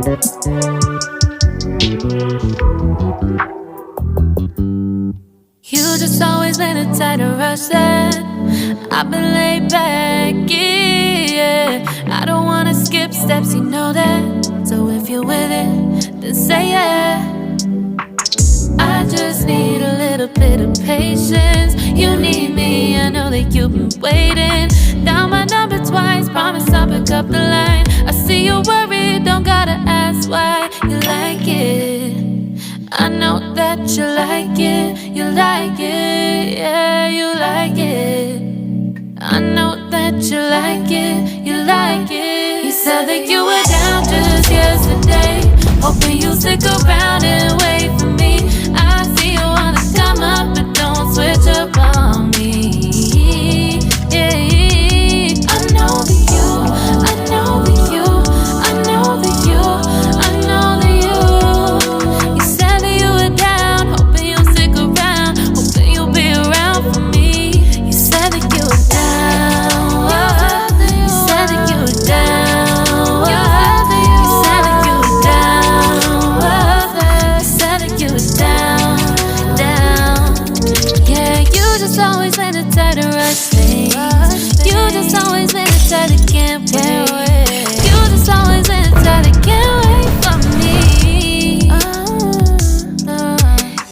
You just always been the type to rush that. I've been laid back, yeah. I don't wanna skip steps, you know that. So if you're with it, then say yeah. I just need a little bit of patience. You need me, I know that you've been waiting. Down my number twice, promise I'll pick up the line. I see you worried, don't gotta ask why. You like it, I know that you like it. You like it, yeah, you like it. I know that you like it, you like it. You said that you were down just yesterday, hoping you'll stick around and wait for me.